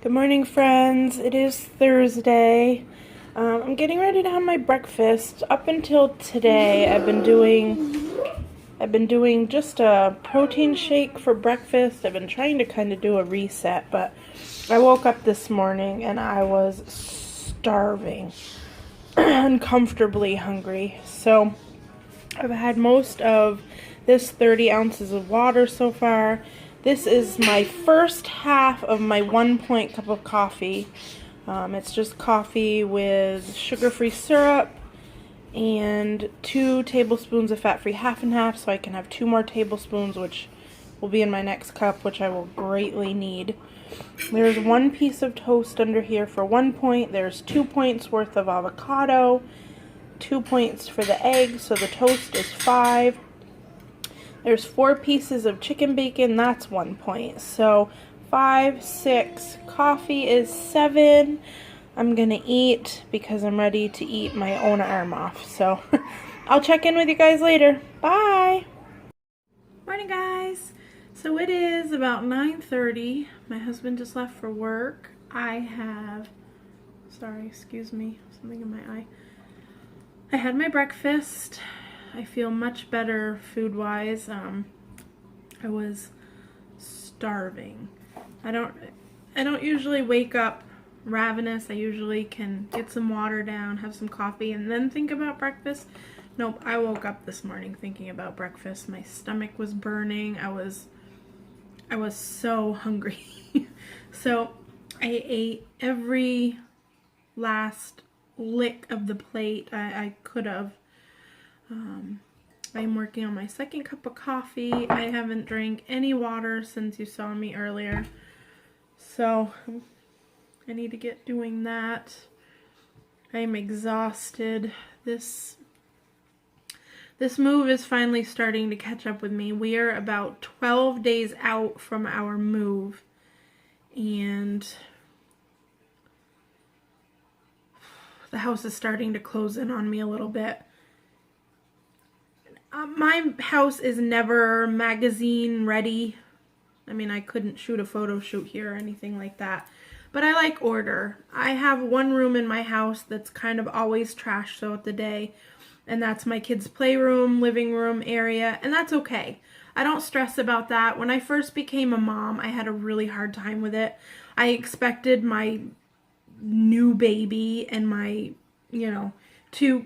Good morning, friends. It is Thursday. I'm getting ready to have my breakfast. Up until today, I've been doing just a protein shake for breakfast. I've been trying to kind of do a reset, but I woke up this morning and I was starving, uncomfortably hungry. So I've had most of this 30 ounces of water so far. This is my first half of my 1 point cup of coffee. It's just coffee with sugar-free syrup and 2 tablespoons of fat-free half and half, so I can have 2 more tablespoons, which will be in my next cup, which I will greatly need. There's 1 piece of toast under here for 1 point. There's 2 points worth of avocado, 2 points for the egg, so the toast is 5. There's 4 pieces of chicken bacon, that's 1 point. So 5, 6, coffee is 7. I'm gonna eat because I'm ready to eat my own arm off. So I'll check in with you guys later. Bye! Morning, guys. So it is about 9:30. My husband just left for work. I have, sorry, excuse me, something in my eye. I had my breakfast. I feel much better food-wise. I was starving. I don't usually wake up ravenous. I usually can get some water down, have some coffee, and then think about breakfast. Nope, I woke up this morning thinking about breakfast. My stomach was burning. I was so hungry. So I ate every last lick of the plate I could have. I'm working on my second cup of coffee. I haven't drank any water since you saw me earlier, so I need to get doing that. I'm exhausted. This move is finally starting to catch up with me. We are about 12 days out from our move, and the house is starting to close in on me a little bit. My house is never magazine ready. I mean, I couldn't shoot a photo shoot here or anything like that. But I like order. I have one room in my house that's kind of always trashed throughout the day. And that's my kids' playroom, living room area. And that's okay. I don't stress about that. When I first became a mom, I had a really hard time with it. I expected my new baby and my, to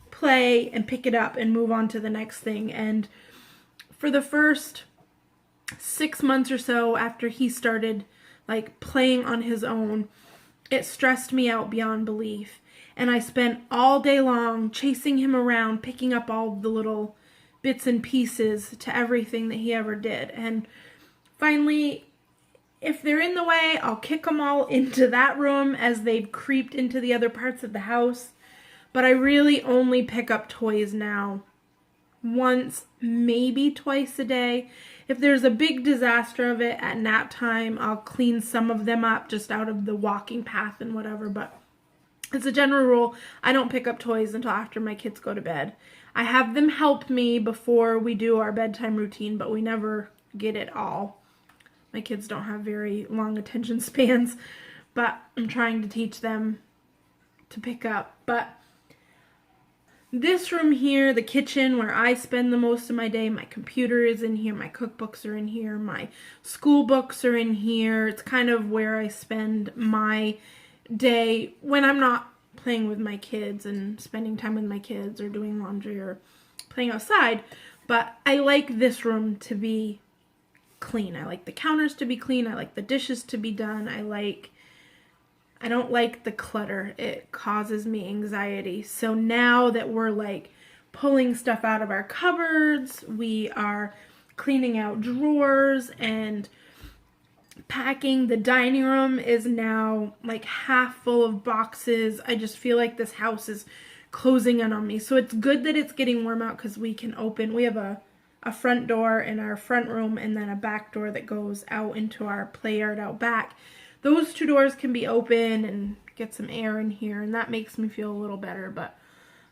play and pick it up and move on to the next thing. And for the first 6 months or so after he started like playing on his own, it stressed me out beyond belief. And I spent all day long chasing him around, picking up all the little bits and pieces to everything that he ever did. And finally, if they're in the way, I'll kick them all into that room as they've creeped into the other parts of the house. But I really only pick up toys now once, maybe twice a day. If there's a big disaster of it at nap time, I'll clean some of them up just out of the walking path and whatever. But as a general rule, I don't pick up toys until after my kids go to bed. I have them help me before we do our bedtime routine, but we never get it all. My kids don't have very long attention spans, but I'm trying to teach them to pick up. But this room here, the kitchen where I spend the most of my day, my computer is in here, my cookbooks are in here, my school books are in here. It's kind of where I spend my day when I'm not playing with my kids and spending time with my kids or doing laundry or playing outside. But I like this room to be clean. I like the counters to be clean. I like the dishes to be done. I don't like the clutter. It causes me anxiety. So now that we're like pulling stuff out of our cupboards, we are cleaning out drawers and packing. The dining room is now like half full of boxes. I just feel like this house is closing in on me. So it's good that it's getting warm out because we can open. We have a front door in our front room and then a back door that goes out into our play yard out back. Those 2 doors can be open and get some air in here, and that makes me feel a little better, but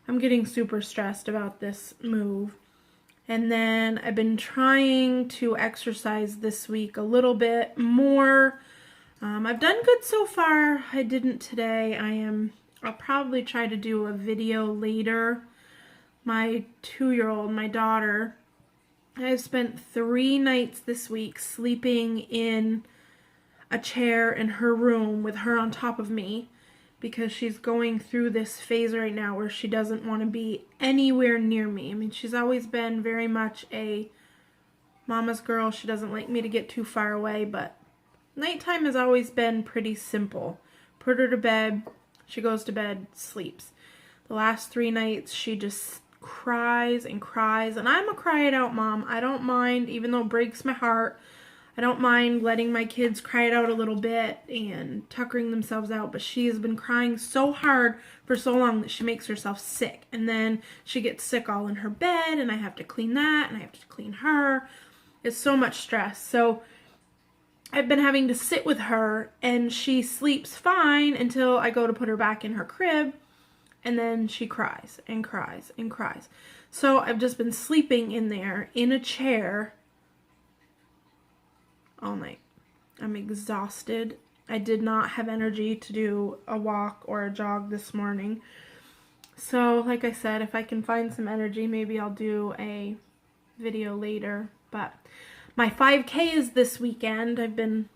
I'm getting super stressed about this move. And then I've been trying to exercise this week a little bit more. I've done good so far. I didn't today. I'll probably try to do a video later. My 2-year-old, my daughter, I've spent 3 nights this week sleeping in a chair in her room with her on top of me because she's going through this phase right now where she doesn't want to be anywhere near me. I mean, she's always been very much a mama's girl. She doesn't like me to get too far away, but nighttime has always been pretty simple. Put her to bed, she goes to bed, sleeps. The last 3 nights, she just cries and cries, and I'm a cry it out mom. I don't mind, even though it breaks my heart, I don't mind letting my kids cry it out a little bit and tuckering themselves out, but she has been crying so hard for so long that she makes herself sick, and then she gets sick all in her bed, and I have to clean that, and I have to clean her. It's so much stress. So I've been having to sit with her, and she sleeps fine until I go to put her back in her crib, and then she cries and cries and cries. So I've just been sleeping in there in a chair all night. I'm exhausted. I did not have energy to do a walk or a jog this morning. So like I said, if I can find some energy, maybe I'll do a video later. But my 5K is this weekend. I've been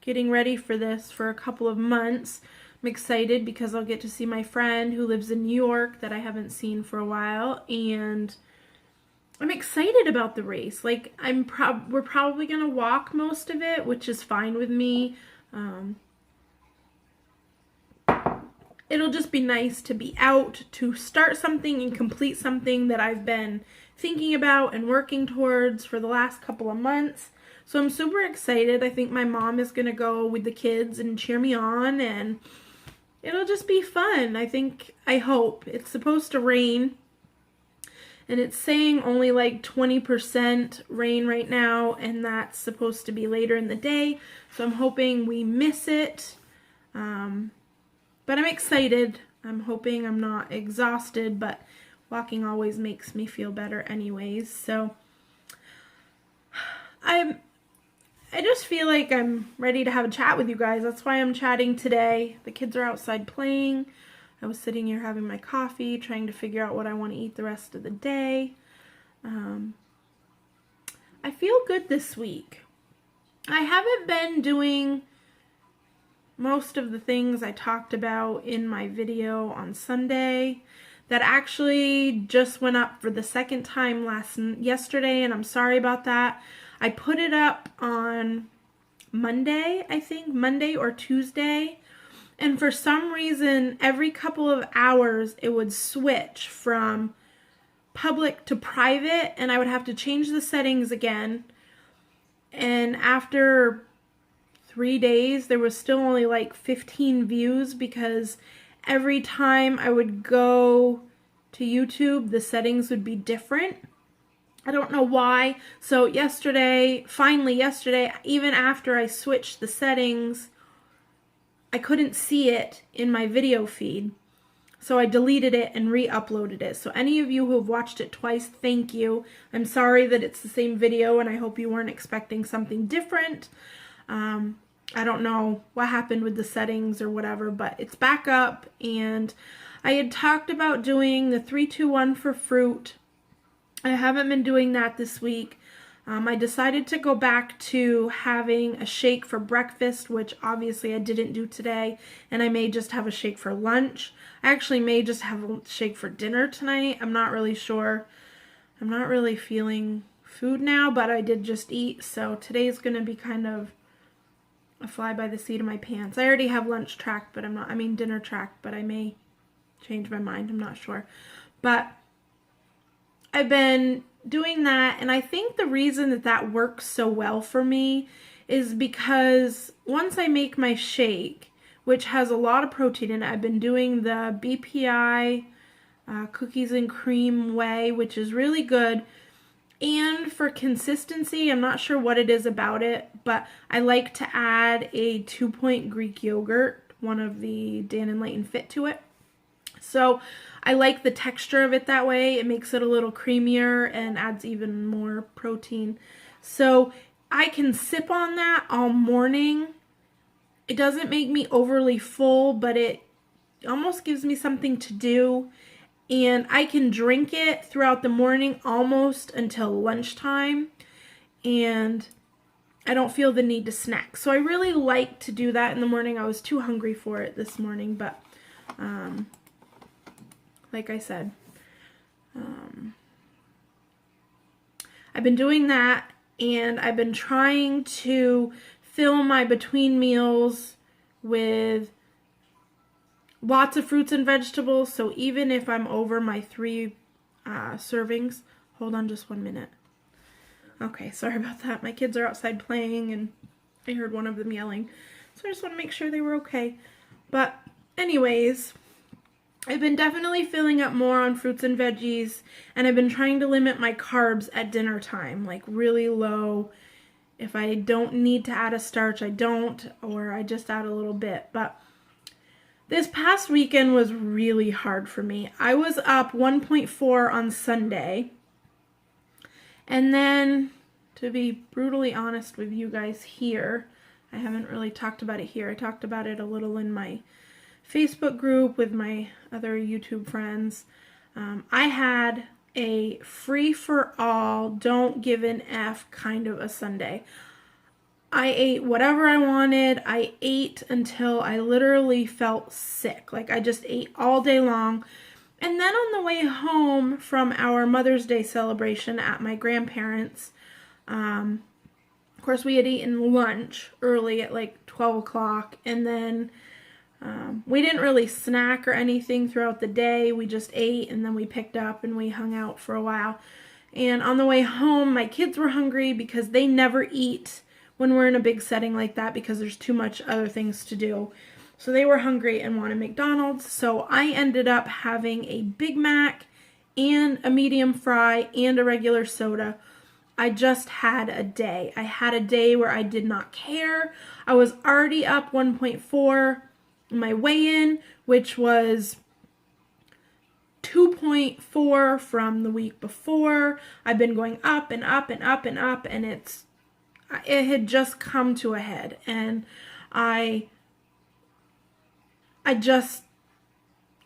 getting ready for this for a couple of months. I'm excited because I'll get to see my friend who lives in New York that I haven't seen for a while, and I'm excited about the race. Like, we're probably gonna walk most of it, which is fine with me. It'll just be nice to be out, to start something and complete something that I've been thinking about and working towards for the last couple of months. So I'm super excited. I think my mom is gonna go with the kids and cheer me on, and it'll just be fun. I hope. It's supposed to rain, and it's saying only like 20% rain right now, and that's supposed to be later in the day, so I'm hoping we miss it. But I'm excited. I'm hoping I'm not exhausted, but walking always makes me feel better anyways. So I just feel like I'm ready to have a chat with you guys. That's why I'm chatting today. The kids are outside playing. I was sitting here having my coffee, trying to figure out what I want to eat the rest of the day. I feel good this week. I haven't been doing most of the things I talked about in my video on Sunday. That actually just went up for the second time yesterday, and I'm sorry about that. I put it up on Monday, I think, Monday or Tuesday, and for some reason, every couple of hours, it would switch from public to private, and I would have to change the settings again, and after 3 days, there was still only like 15 views because every time I would go to YouTube, the settings would be different. I don't know why. So finally yesterday, even after I switched the settings, I couldn't see it in my video feed. So I deleted it and re-uploaded it. So any of you who have watched it twice, thank you. I'm sorry that it's the same video, and I hope you weren't expecting something different. I don't know what happened with the settings or whatever, but it's back up, and I had talked about doing the 3-2-1 for fruit. I haven't been doing that this week. I decided to go back to having a shake for breakfast, which obviously I didn't do today, and I may just have a shake for lunch. I actually may just have a shake for dinner tonight. I'm not really sure. I'm not really feeling food now, but I did just eat, so today's going to be kind of a fly by the seat of my pants. I already have lunch tracked, but dinner tracked, but I may change my mind. I'm not sure. But I've been doing that, and I think the reason that works so well for me is because once I make my shake, which has a lot of protein in it, I've been doing the BPI cookies and cream whey, which is really good. And for consistency, I'm not sure what it is about it, but I like to add a 2-point Greek yogurt, one of the Dan and Layton Fit, to it. So I like the texture of it that way. It makes it a little creamier and adds even more protein. So I can sip on that all morning It doesn't make me overly full, but it almost gives me something to do. And I can drink it throughout the morning almost until lunchtime. And I don't feel the need to snack. So I really like to do that in the morning. I was too hungry for it this morning, but like I said, I've been doing that, and I've been trying to fill my between meals with lots of fruits and vegetables. So even if I'm over my 3 servings, hold on just 1 minute. Okay, sorry about that. My kids are outside playing, and I heard one of them yelling. So I just want to make sure they were okay. But anyways, I've been definitely filling up more on fruits and veggies, and I've been trying to limit my carbs at dinner time, like really low. If I don't need to add a starch, I don't, or I just add a little bit. But this past weekend was really hard for me. I was up 1.4 on Sunday. And then, to be brutally honest with you guys here, I haven't really talked about it here. I talked about it a little in my Facebook group with my other YouTube friends. I had a free-for-all, don't give an F kind of a Sunday. I ate whatever I wanted. I ate until I literally felt sick. Like I just ate all day long. And then on the way home from our Mother's Day celebration at my grandparents', of course we had eaten lunch early at like 12 o'clock, and then we didn't really snack or anything throughout the day. We just ate, and then we picked up and we hung out for a while. And on the way home, my kids were hungry because they never eat when we're in a big setting like that because there's too much other things to do. So they were hungry and wanted McDonald's. So I ended up having a Big Mac and a medium fry and a regular soda. I just had a day. I had a day where I did not care. I was already up 1.4 my weigh-in, which was 2.4 from the week before. I've been going up and up and up and up, and it had just come to a head. And I just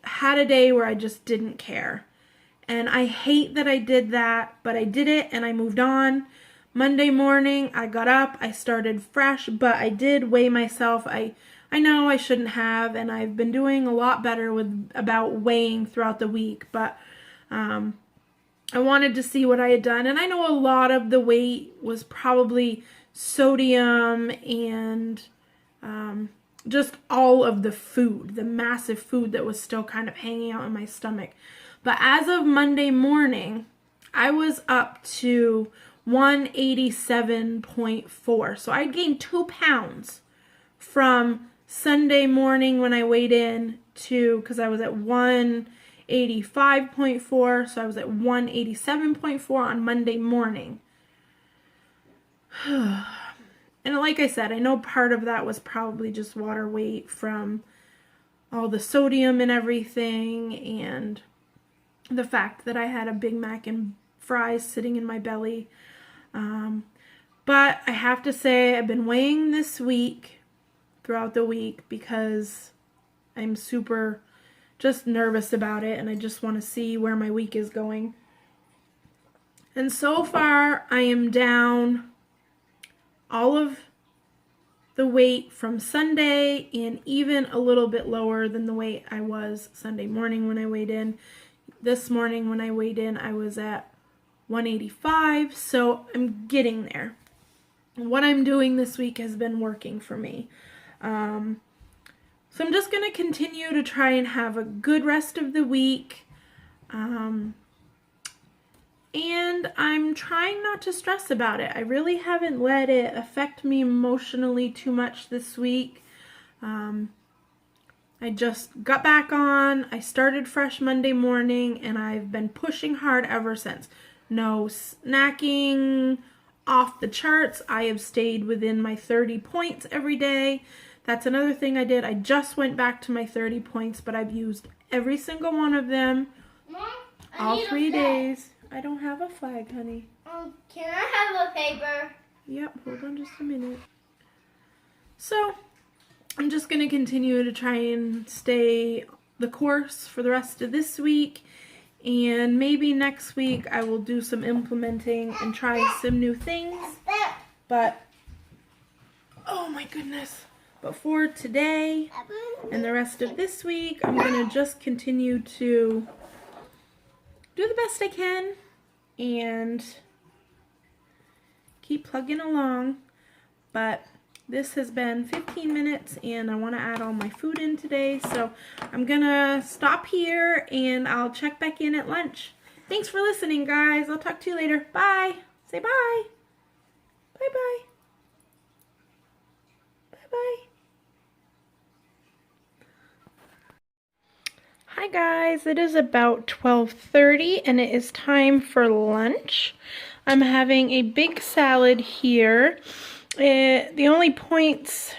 had a day where I just didn't care. And I hate that I did that, but I did it and I moved on. Monday morning, I got up, I started fresh, but I did weigh myself. I know I shouldn't have, and I've been doing a lot better about weighing throughout the week, but I wanted to see what I had done. And I know a lot of the weight was probably sodium and just all of the food, the massive food that was still kind of hanging out in my stomach. But as of Monday morning, I was up to 187.4. So I gained 2 pounds from Sunday morning when I weighed in to, because I was at 185.4, so I was at 187.4 on Monday morning. And like I said, I know part of that was probably just water weight from all the sodium and everything, and the fact that I had a Big Mac and fries sitting in my belly. But I have to say, I've been weighing this week, throughout the week, because I'm super just nervous about it, and I just want to see where my week is going. And so far, I am down all of the weight from Sunday, and even a little bit lower than the weight I was Sunday morning when I weighed in. This morning when I weighed in, I was at 185, so I'm getting there. What I'm doing this week has been working for me. So I'm just going to continue to try and have a good rest of the week. And I'm trying not to stress about it. I really haven't let it affect me emotionally too much this week. I just got back on. I started fresh Monday morning, and I've been pushing hard ever since. No snacking off the charts. I have stayed within my 30 points every day. That's another thing I did. I just went back to my 30 points, but I've used every single one of them. Mom, all 3 days. I don't have a flag, honey. Can I have a paper? Yep, hold on just a minute. So, I'm just going to continue to try and stay the course for the rest of this week, and maybe next week I will do some implementing and try some new things. But oh my goodness, but for today and the rest of this week, I'm going to just continue to do the best I can and keep plugging along. But this has been 15 minutes and I want to add all my food in today, so I'm gonna stop here and I'll check back in at lunch. Thanks for listening, guys. I'll talk to you later. Bye. Say bye. Bye-bye. Bye-bye. Hi guys, it is about 12:30 and it is time for lunch. I'm having a big salad here. The only points,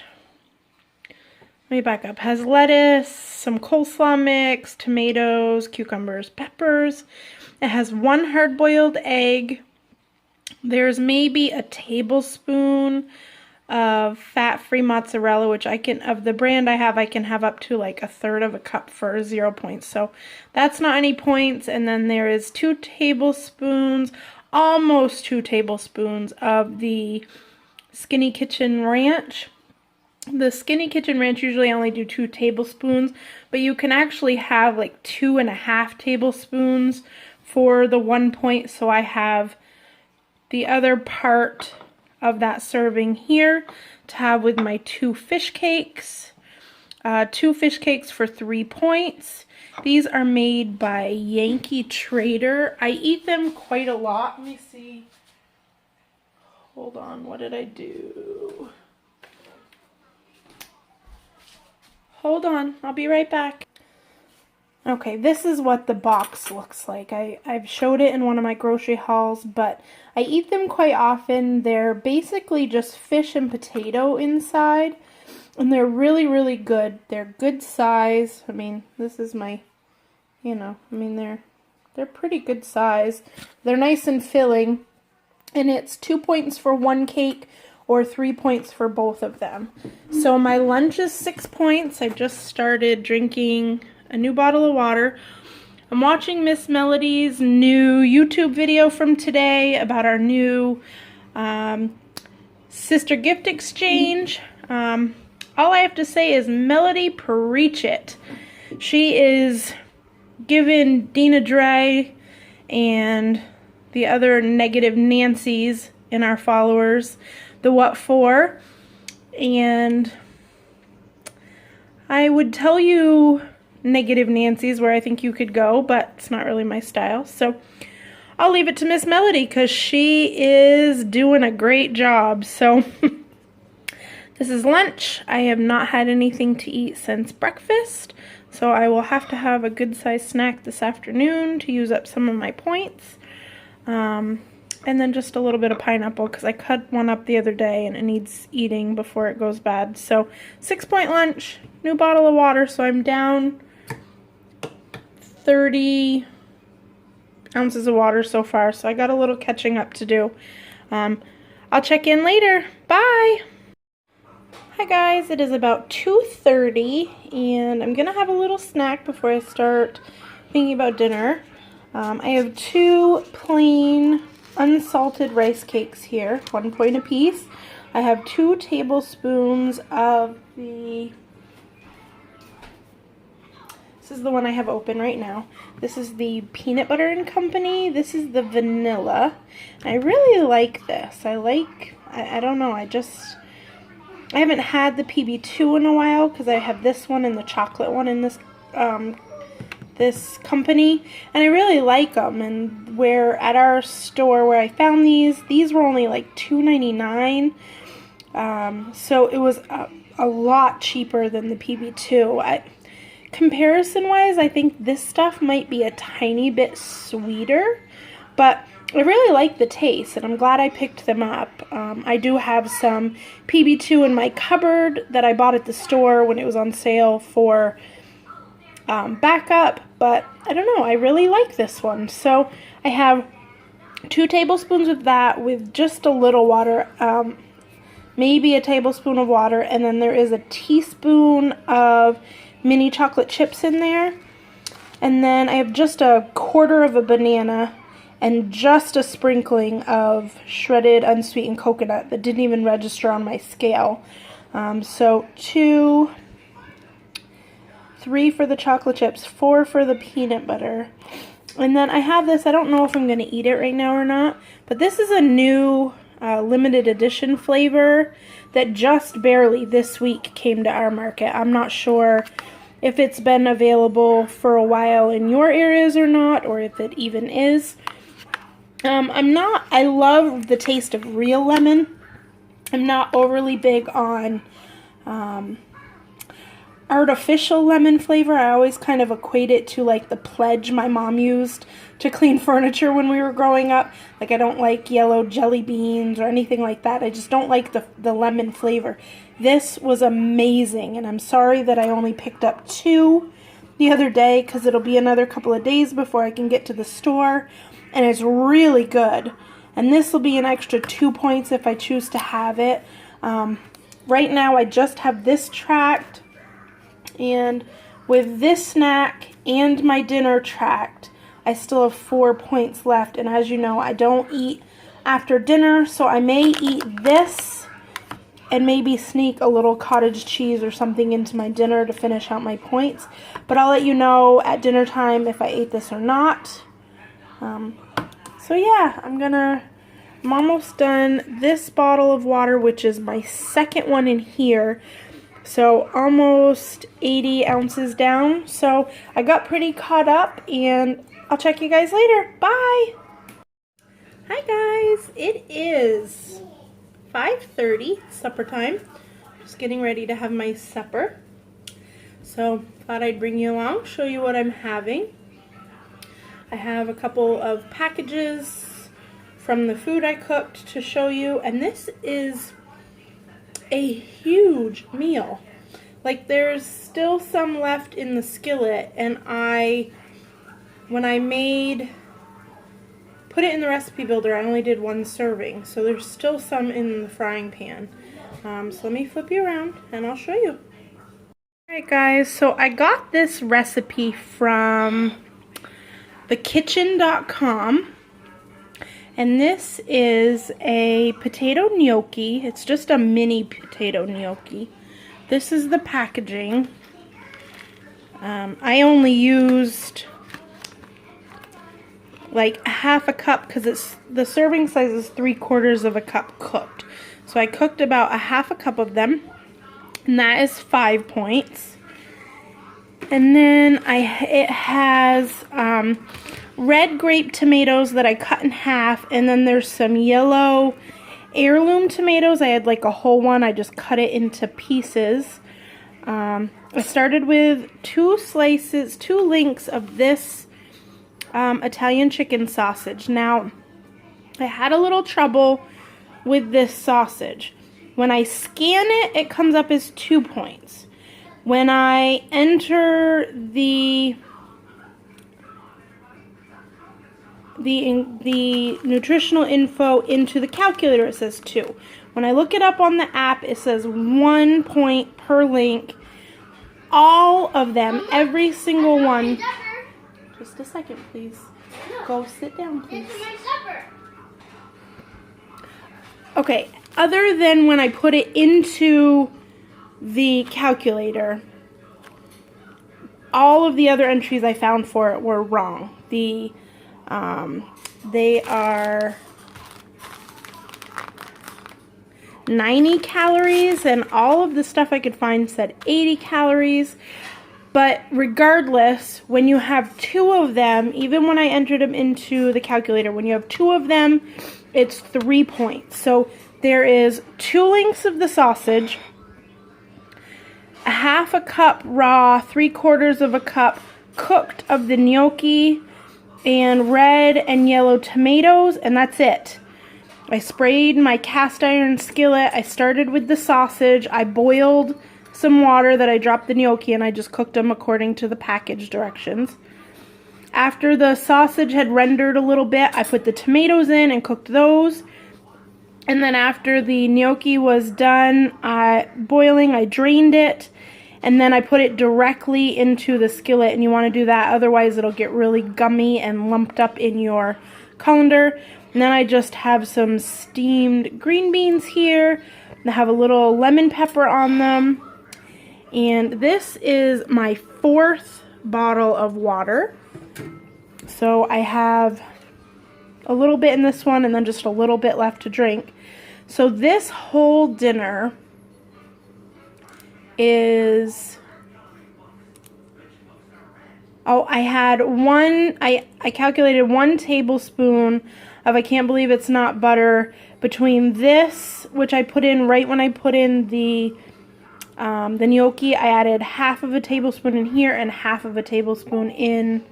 let me back up, has lettuce, some coleslaw mix, tomatoes, cucumbers, peppers. It has 1 hard-boiled egg. There's maybe a tablespoon of fat-free mozzarella, which I can, of the brand I can have up to like 1/3 of a cup for 0 points. So that's not any points. And then there is 2 tablespoons, almost 2 tablespoons of the Skinny Kitchen Ranch. The Skinny Kitchen Ranch usually only do 2 tablespoons, but you can actually have like 2.5 tablespoons for the 1 point. So I have the other part of that serving here to have with my 2 fish cakes. 2 fish cakes for 3 points. These are made by Yankee Trader. I eat them quite a lot. Let me see. Hold on, what did I do? Hold on, I'll be right back. Okay, this is what the box looks like. I've showed it in one of my grocery hauls, but I eat them quite often. They're basically just fish and potato inside, and they're really, really good. They're good size. I mean, this is my, you know, I mean, they're pretty good size. They're nice and filling. And it's 2 points for 1 cake or 3 points for both of them. So my lunch is 6 points. I just started drinking a new bottle of water. I'm watching Miss Melody's new YouTube video from today about our new sister gift exchange. All I have to say is, Melody, preach it. She is giving Dina Dre and the other negative Nancys in our followers the what for, and I would tell you negative Nancys where I think you could go, but it's not really my style, so I'll leave it to Miss Melody because she is doing a great job. So this is lunch. I have not had anything to eat since breakfast, so I will have to have a good sized snack this afternoon to use up some of my points. And then just a little bit of pineapple because I cut one up the other day and it needs eating before it goes bad. So 6 point lunch, new bottle of water, so I'm down 30 ounces of water so far, so I got a little catching up to do. I'll check in later. Bye! Hi guys, it is about 2:30 and I'm gonna have a little snack before I start thinking about dinner. I have 2 plain unsalted rice cakes here, 1 point apiece. I have 2 tablespoons of this is the one I have open right now. This is the Peanut Butter and Company. This is the vanilla. I really like this. I don't know, I haven't had the PB2 in a while because I have this one and the chocolate one in this this company, and I really like them. And where at our store where I found these were only like $2.99, so it was a lot cheaper than the PB2. Comparison wise, I think this stuff might be a tiny bit sweeter, but I really like the taste, and I'm glad I picked them up. I do have some PB2 in my cupboard that I bought at the store when it was on sale for backup, but I don't know, I really like this one. So I have 2 tablespoons of that with just a little water, maybe a tablespoon of water, and then there is a teaspoon of mini chocolate chips in there. And then I have just a quarter of a banana and just a sprinkling of shredded unsweetened coconut that didn't even register on my scale. So 2, 3 for the chocolate chips, 4 for the peanut butter. And then I have this, I don't know if I'm going to eat it right now or not, but this is a new limited edition flavor that just barely this week came to our market. I'm not sure if it's been available for a while in your areas or not, or if it even is. I love the taste of real lemon. I'm not overly big on artificial lemon flavor. I always kind of equate it to like the Pledge my mom used to clean furniture when we were growing up. Like, I don't like yellow jelly beans or anything like that. I just don't like the lemon flavor. This was amazing, and I'm sorry that I only picked up 2 the other day because it'll be another couple of days before I can get to the store, and it's really good. And this will be an extra 2 points if I choose to have it. Right now I just have this tracked, and with this snack and my dinner tracked, I still have 4 points left. And as you know, I don't eat after dinner, so I may eat this and maybe sneak a little cottage cheese or something into my dinner to finish out my points. But I'll let you know at dinner time if I ate this or not. So yeah, I'm almost done this bottle of water, which is my second one in here. So almost 80 ounces down. So I got pretty caught up, and I'll check you guys later. Bye! Hi guys, it is 5:30, supper time. Just getting ready to have my supper. So thought I'd bring you along, show you what I'm having. I have a couple of packages from the food I cooked to show you, and this is a huge meal. Like, there's still some left in the skillet, and when I put it in the recipe builder, I only did 1 serving, so there's still some in the frying pan. So let me flip you around and I'll show you. Alright guys, so I got this recipe from thekitchen.com, and this is a potato gnocchi. It's just a mini potato gnocchi. This is the packaging. I only used like half a cup because the serving size is 3/4 of a cup cooked. So I cooked about a half a cup of them, and that is 5 points. And then it has red grape tomatoes that I cut in half, and then there's some yellow heirloom tomatoes. I had like a whole one. I just cut it into pieces. I started with 2 links of this Italian chicken sausage. Now, I had a little trouble with this sausage. When I scan it, it comes up as 2 points. When I enter the nutritional info into the calculator, it says 2. When I look it up on the app, it says 1 point per link. All of them, every single one. Just a second, please. Go sit down, please. Okay, other than when I put it into the calculator, all of the other entries I found for it were wrong. They are 90 calories, and all of the stuff I could find said 80 calories. But regardless, when you have 2 of them, even when I entered them into the calculator, when you have 2 of them, it's 3 points. So there is 2 links of the sausage, a half a cup raw, 3/4 of a cup cooked of the gnocchi, and red and yellow tomatoes, and that's it. I sprayed my cast iron skillet. I started with the sausage. I boiled some water that I dropped the gnocchi, and I just cooked them according to the package directions. After the sausage had rendered a little bit, I put the tomatoes in and cooked those. And then after the gnocchi was done boiling, I drained it. And then I put it directly into the skillet, and you want to do that, otherwise it'll get really gummy and lumped up in your colander. And then I just have some steamed green beans here. I have a little lemon pepper on them. And this is my 4th bottle of water. So I have a little bit in this one and then just a little bit left to drink. So this whole dinner is, I had I calculated 1 tablespoon of, I can't believe it's not butter, between this, which I put in right when I put in the gnocchi. I added half of a tablespoon in here and half of a tablespoon in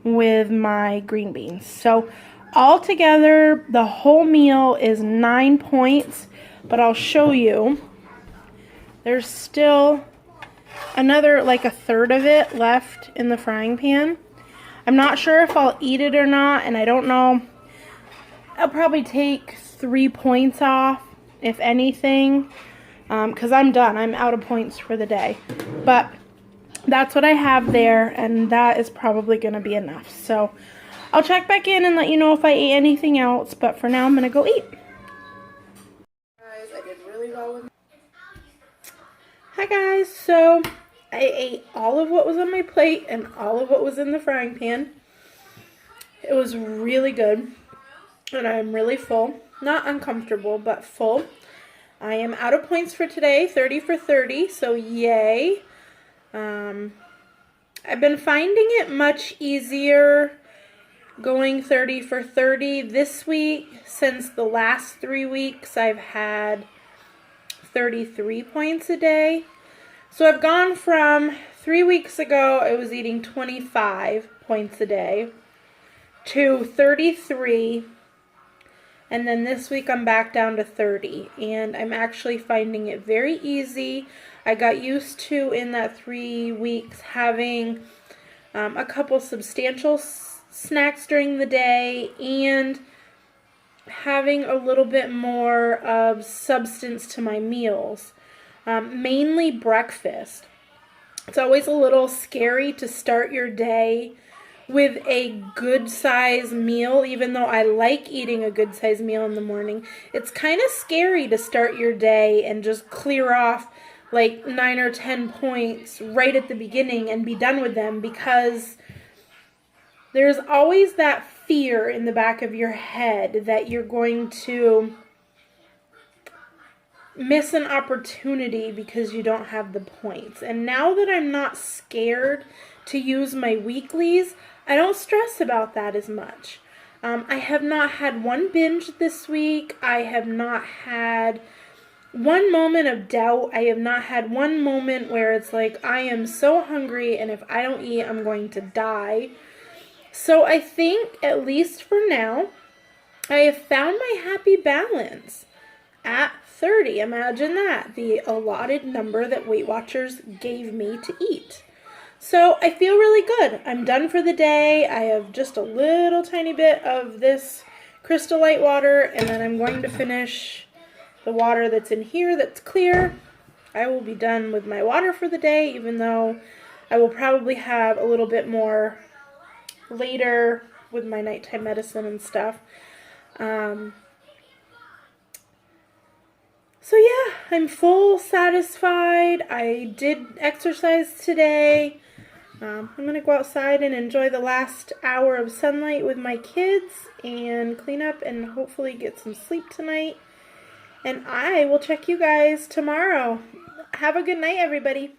with my green beans. So altogether, the whole meal is 9 points, but I'll show you. There's still another, like a third of it left in the frying pan. I'm not sure if I'll eat it or not, and I don't know. I'll probably take 3 points off, if anything, because I'm done. I'm out of points for the day. But that's what I have there, and that is probably going to be enough. So I'll check back in and let you know if I ate anything else, but for now I'm going to go eat. Guys, I did really well with. Hi guys, so I ate all of what was on my plate and all of what was in the frying pan. It was really good, and I'm really full. Not uncomfortable, but full. I am out of points for today, 30 for 30, so yay. I've been finding it much easier going 30 for 30 this week. Since the last 3 weeks I've had 33 points a day. So I've gone from 3 weeks ago I was eating 25 points a day to 33, and then this week I'm back down to 30, and I'm actually finding it very easy. I got used to, in that 3 weeks, having a couple substantial snacks during the day and having a little bit more of substance to my meals, mainly breakfast. It's always a little scary to start your day with a good size meal, even though I like eating a good size meal in the morning. It's kind of scary to start your day and just clear off like 9 or 10 points right at the beginning and be done with them, because there's always that fear in the back of your head that you're going to miss an opportunity because you don't have the points. And now that I'm not scared to use my weeklies, I don't stress about that as much. I have not had one binge this week. I have not had one moment of doubt. I have not had one moment where it's like, I am so hungry and if I don't eat, I'm going to die. So I think, at least for now, I have found my happy balance at 30. Imagine that, the allotted number that Weight Watchers gave me to eat. So I feel really good. I'm done for the day. I have just a little tiny bit of this Crystal Light water, and then I'm going to finish the water that's in here that's clear. I will be done with my water for the day, even though I will probably have a little bit more later with my nighttime medicine and stuff. So yeah, I'm full, satisfied. I did exercise today. I'm going to go outside and enjoy the last hour of sunlight with my kids and clean up and hopefully get some sleep tonight. And I will check you guys tomorrow. Have a good night, everybody.